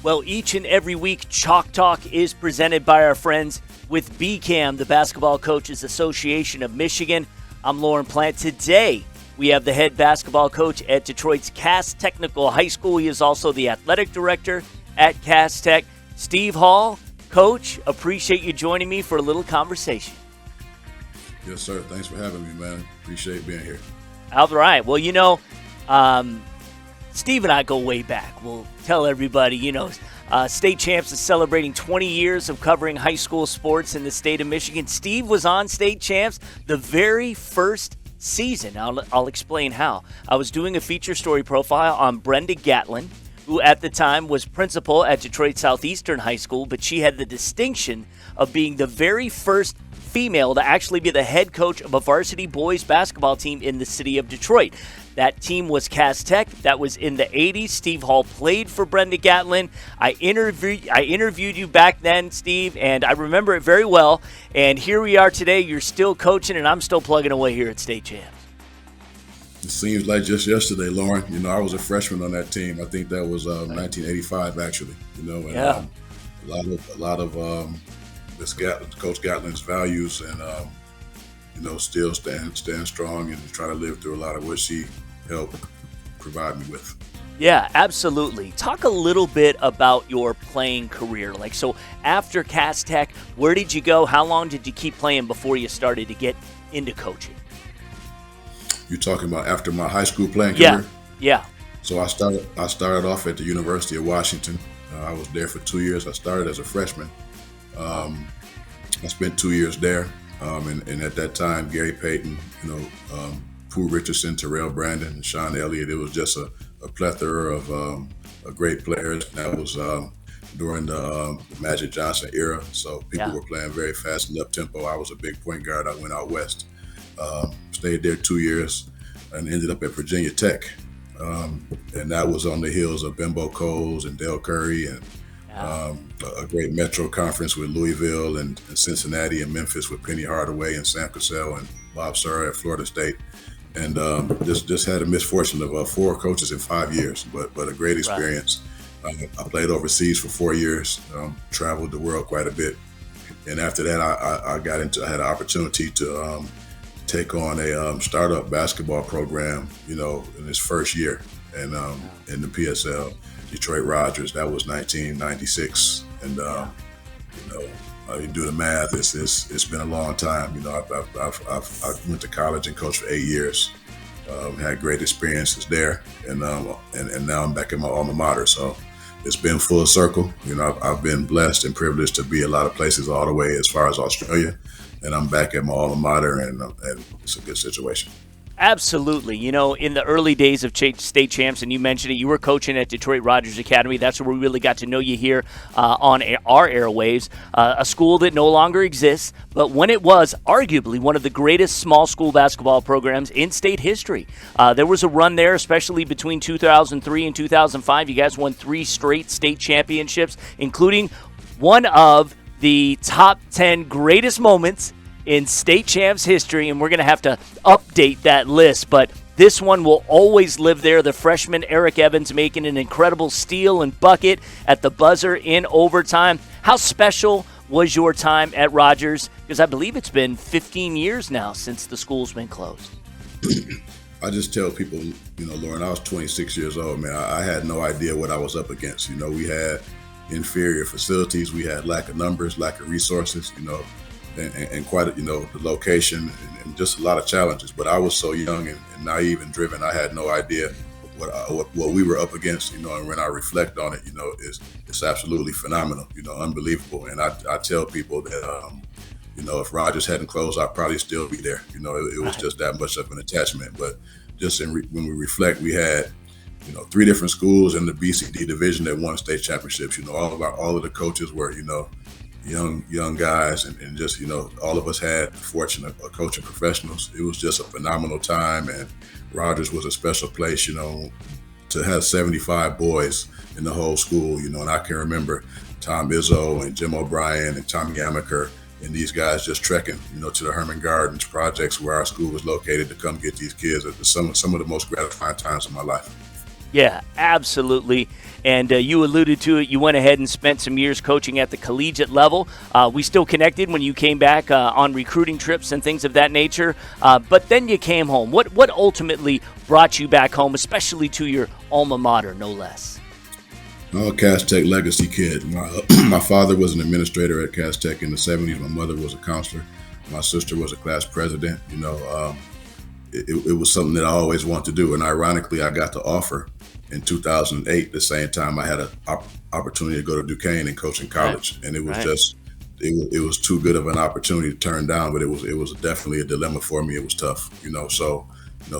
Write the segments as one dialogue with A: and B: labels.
A: Well, each and every week, Chalk Talk is presented by our friends with BCAM, the Basketball Coaches Association of Michigan. I'm Lorne Plant. Today, we have the head basketball coach at Detroit's Cass Technical High School. He is also the athletic director at Cass Tech. Steve Hall, Coach, appreciate you joining me for a little conversation.
B: Yes, sir. Thanks for having me, man. Appreciate being here.
A: All right. Well, Steve and I go way back. We'll tell everybody, State Champs is celebrating 20 years of covering high school sports in the state of Michigan. Steve was on State Champs the very first season. I'll explain how. I was doing a feature story profile on Brenda Gatlin, who at the time was principal at Detroit Southeastern High School, but she had the distinction of being the very first female to actually be the head coach of a varsity boys basketball team in the city of Detroit. That team was Cass Tech. That was in the 80s. Steve Hall played for Brenda Gatlin. I interviewed you back then, Steve, and I remember it very well. And here we are today. You're still coaching, and I'm still plugging away here at State Champs.
B: It seems like just yesterday, Lauren. I was a freshman on that team. I think that was 1985, actually. And
A: yeah.
B: A lot of Coach Gatlin's values, and still stand strong and try to live through a lot of what she helped provide me with.
A: Yeah, absolutely. Talk a little bit about your playing career. So after Cass Tech, where did you go? How long did you keep playing before you started to get into coaching?
B: You're talking about after my high school playing career?
A: Yeah.
B: So I started off at the University of Washington. I was there for 2 years. I started as a freshman. I spent 2 years there. And at that time, Gary Payton, Pooh Richardson, Terrell Brandon, and Sean Elliott, it was just a plethora of great players. That was during the Magic Johnson era. So people were playing very fast and up-tempo. I was a big point guard. I went out west. Stayed there 2 years and ended up at Virginia Tech. And that was on the heels of Bimbo Coles and Dale Curry and a great Metro Conference with Louisville and Cincinnati and Memphis with Penny Hardaway and Sam Cassell and Bob Sura at Florida State. And just had a misfortune of 4 coaches in 5 years, but a great experience. Right. I played overseas for 4 years, traveled the world quite a bit. And after that, I had an opportunity to take on a startup basketball program, in its first year in the PSL. Detroit Rogers. That was 1996, and you do the math. It's been a long time. I went to college and coached for 8 years. Had great experiences there, and now I'm back at my alma mater. So it's been full circle. I've been blessed and privileged to be a lot of places all the way as far as Australia, and I'm back at my alma mater, and it's a good situation.
A: Absolutely. In the early days of State Champs, and you mentioned it, you were coaching at Detroit Rogers Academy. That's where we really got to know you here on our airwaves, a school that no longer exists, but when it was, arguably one of the greatest small school basketball programs in state history. There was a run there, especially between 2003 and 2005. You guys won 3 straight state championships, including one of the top 10 greatest moments in State Champs history, and we're going to have to update that list, but this one will always live there. The freshman Eric Evans making an incredible steal and bucket at the buzzer in overtime. How special was your time at Rogers? Because I believe it's been 15 years now since the school's been closed.
B: I just tell people, Lauren, I was 26 years old, man. I had no idea what I was up against. We had inferior facilities. We had lack of numbers, lack of resources, and quite, the location and just a lot of challenges. But I was so young and naive and driven, I had no idea what we were up against, and when I reflect on it, it's absolutely phenomenal, unbelievable. And I tell people that, if Rogers hadn't closed, I'd probably still be there. It was just that much of an attachment. But just when we reflect, we had, 3 different schools in the BCD division that won state championships. All of the coaches were, young guys, and just, all of us had the fortune of coaching professionals. It was just a phenomenal time, and Rogers was a special place, to have 75 boys in the whole school, and I can remember Tom Izzo and Jim O'Brien and Tommy Amaker and these guys just trekking, to the Herman Gardens projects where our school was located to come get these kids at some of the most gratifying times of my life.
A: Yeah, absolutely. And you alluded to it. You went ahead and spent some years coaching at the collegiate level. We still connected when you came back on recruiting trips and things of that nature. But then you came home. What ultimately brought you back home, especially to your alma mater, no less?
B: I'm a Cass Tech legacy kid. My father was an administrator at Cass Tech in the 70s. My mother was a counselor. My sister was a class president. It was something that I always wanted to do. And ironically, I got the offer in 2008, the same time I had an opportunity to go to Duquesne and coach in college. Right. And it was it was too good of an opportunity to turn down, but it was definitely a dilemma for me. It was tough,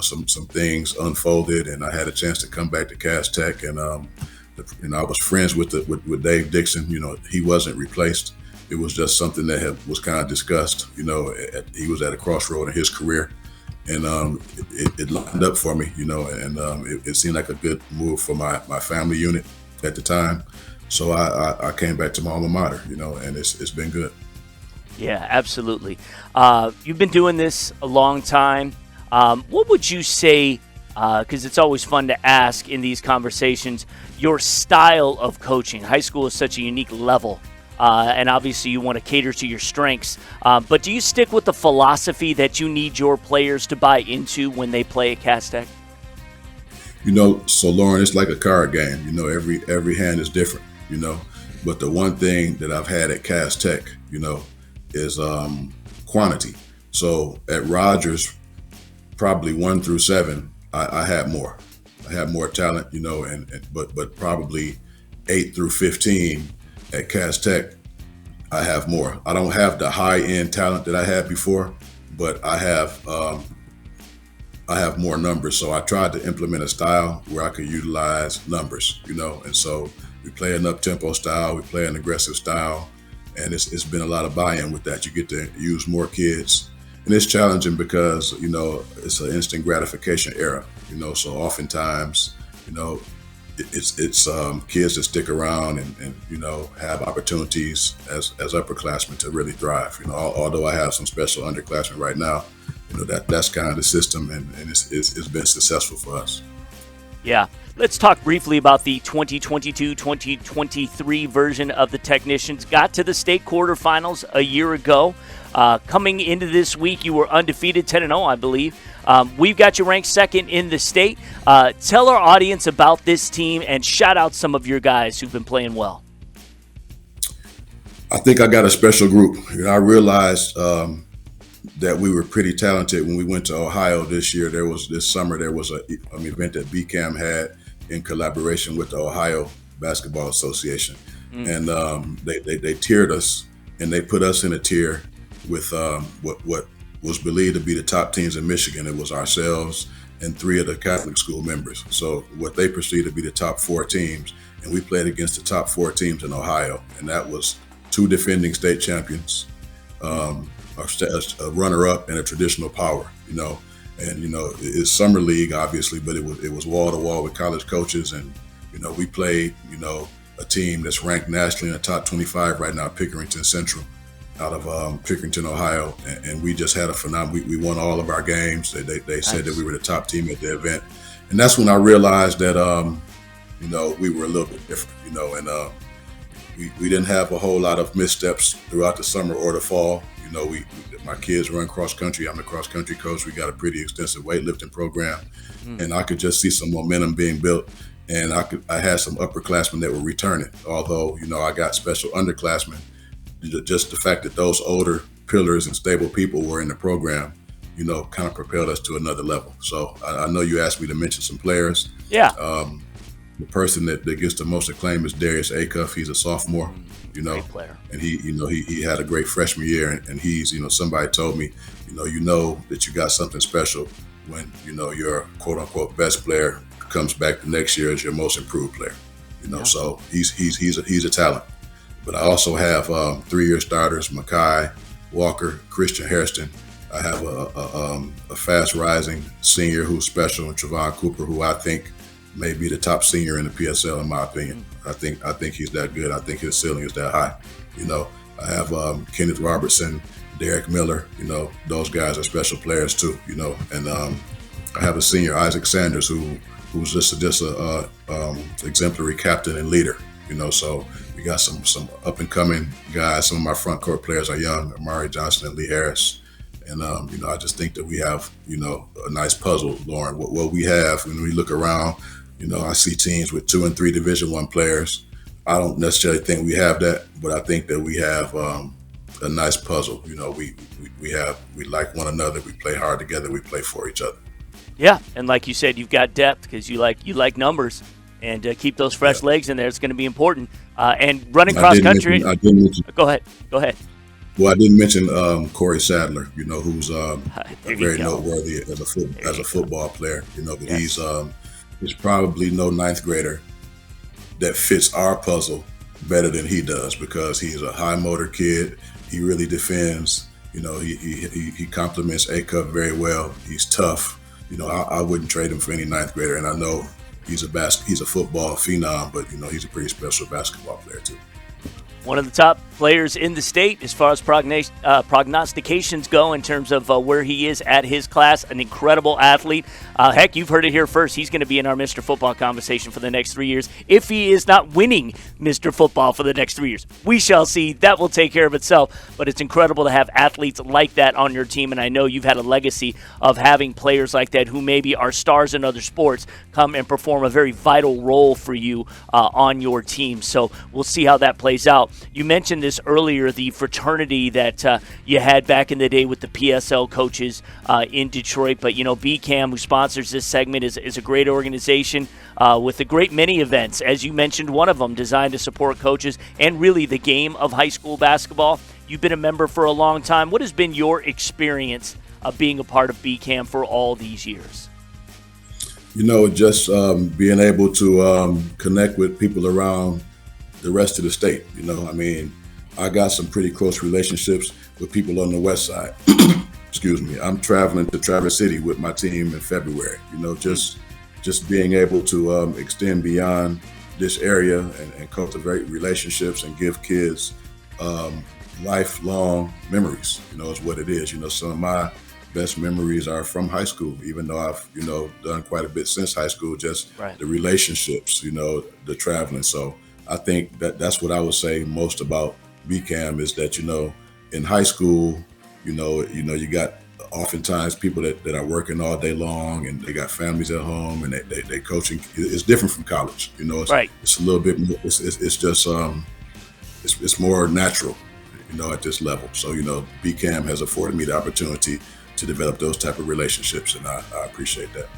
B: some things unfolded, and I had a chance to come back to Cass Tech, and I was friends with Dave Dixon. He wasn't replaced. It was just something that was kind of discussed. He was at a crossroad in his career. And it lined up for me, and it seemed like a good move for my family unit at the time. So I came back to my alma mater, and it's been good.
A: Yeah, absolutely. You've been doing this a long time. What would you say, because it's always fun to ask in these conversations, your style of coaching? High school is such a unique level. And obviously you want to cater to your strengths. But do you stick with the philosophy that you need your players to buy into when they play at Cass Tech?
B: So Lauren, it's like a card game. Every hand is different, But the one thing that I've had at Cass Tech, is quantity. So at Rogers, probably 1 through 7, I had more. I had more talent, but probably 8 through 15 at Cass Tech, I have more. I don't have the high-end talent that I had before, but I have more numbers. So I tried to implement a style where I could utilize numbers, and so we play an up-tempo style, we play an aggressive style, and it's been a lot of buy-in with that. You get to use more kids, and it's challenging because it's an instant gratification era, so oftentimes it's kids that stick around and have opportunities as upperclassmen to really thrive. Although I have some special underclassmen right now, that's kind of the system, and it's been successful for us.
A: Yeah. Let's talk briefly about the 2022-2023 version of the Technicians. Got to the state quarterfinals a year ago. Coming into this week, you were undefeated, 10-0, I believe. We've got you ranked second in the state. Tell our audience about this team and shout out some of your guys who've been playing well.
B: I think I got a special group. I realized that we were pretty talented when we went to Ohio this year. This summer there was an event that BCAM had in collaboration with the Ohio Basketball Association. And they tiered us, and they put us in a tier with what was believed to be the top teams in Michigan. It was ourselves and 3 of the Catholic school members. So what they perceived to be the top 4 teams, and we played against the top 4 teams in Ohio, and that was 2 defending state champions, a runner-up, and a traditional power. And it's summer league obviously, but it was wall to wall with college coaches, and we played a team that's ranked nationally in the top 25 right now, Pickerington Central, out of Pickerington, Ohio, and we just had a phenomenal. We won all of our games. They said that we were the top team at the event, and that's when I realized that we were a little bit different, and we didn't have a whole lot of missteps throughout the summer or the fall. My kids run cross country. I'm a cross country coach. We got a pretty extensive weightlifting program, and I could just see some momentum being built. And I had some upperclassmen that were returning, although I got special underclassmen. Just the fact that those older pillars and stable people were in the program, kind of propelled us to another level. So I know you asked me to mention some players.
A: Yeah.
B: The person that gets the most acclaim is Darius Acuff. He's a sophomore,
A: Great player.
B: And he had a great freshman year, and he's, somebody told me, that you got something special when, your quote unquote best player comes back the next year as your most improved player, so he's a talent. But I also have 3-year starters, Makai Walker, Christian Hairston. I have a fast rising senior who's special, and Trevon Cooper, who I think may be the top senior in the PSL, in my opinion. I think he's that good. I think his ceiling is that high. I have Kenneth Robertson, Derek Miller. Those guys are special players too. And I have a senior, Isaac Sanders, who who's just a exemplary captain and leader. So we got some up and coming guys. Some of my front court players are young, Amari Johnson and Lee Harris. And, I just think that we have, a nice puzzle, Lauren. What we have, when we look around, I see teams with 2 and 3 Division I players. I don't necessarily think we have that, but I think that we have a nice puzzle. We like one another. We play hard together. We play for each other.
A: Yeah, and like you said, you've got depth because you like numbers, and keep those fresh legs in there. It's going to be important. And running cross country. Go ahead.
B: Well, I didn't mention Corey Sadler, who's very noteworthy as a football player. But he's probably no ninth grader that fits our puzzle better than he does, because he's a high motor kid. He really defends. He complements A-Cup very well. He's tough. I wouldn't trade him for any ninth grader, and I know he's a football phenom, but he's a pretty special basketball player too.
A: One of the top players in the state as far as prognostications go in terms of where he is at his class. An incredible athlete. Heck, you've heard it here first. He's going to be in our Mr. Football conversation for the next 3 years. If he is not winning Mr. Football for the next 3 years, we shall see. That will take care of itself. But it's incredible to have athletes like that on your team. And I know you've had a legacy of having players like that who maybe are stars in other sports come and perform a very vital role for you on your team. So we'll see how that plays out. You mentioned this earlier, the fraternity that you had back in the day with the PSL coaches in Detroit. But, BCAM, who sponsors this segment, is a great organization with a great many events. As you mentioned, one of them designed to support coaches and really the game of high school basketball. You've been a member for a long time. What has been your experience of being a part of BCAM for all these years?
B: Just being able to connect with people around the rest of the state. I got some pretty close relationships with people on the west side. Excuse me. I'm traveling to Traverse City with my team in February. Just being able to extend beyond this area and cultivate relationships and give kids lifelong memories, is what it is. Some of my best memories are from high school, even though I've, done quite a bit since high school, just the relationships, the traveling. So I think that's what I would say most about BCAM is that, in high school, you got oftentimes people that are working all day long and they got families at home and they coaching. It's different from college, It's a little bit more, it's just, it's more natural, at this level. So, BCAM has afforded me the opportunity to develop those type of relationships, and I appreciate that.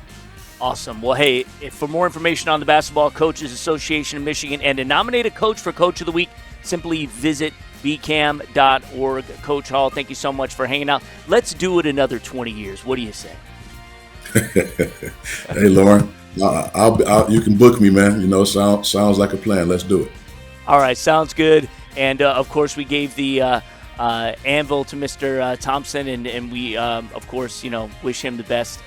A: Awesome. Well, hey, for more information on the Basketball Coaches Association of Michigan and to nominate a coach for Coach of the Week, simply visit bcam.org. Coach Hall, thank you so much for hanging out. Let's do it another 20 years. What do you say?
B: Hey, Lauren, you can book me, man. Sounds like a plan. Let's do it.
A: All right, sounds good. And, of course, we gave the anvil to Mr. Thompson, and we, of course, wish him the best.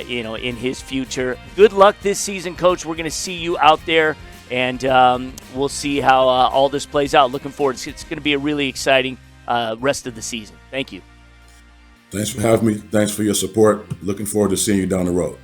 A: In his future. Good luck this season, Coach. We're going to see you out there, and we'll see how all this plays out. Looking forward. It's going to be a really exciting rest of the season. Thank you.
B: Thanks for having me. Thanks for your support. Looking forward to seeing you down the road.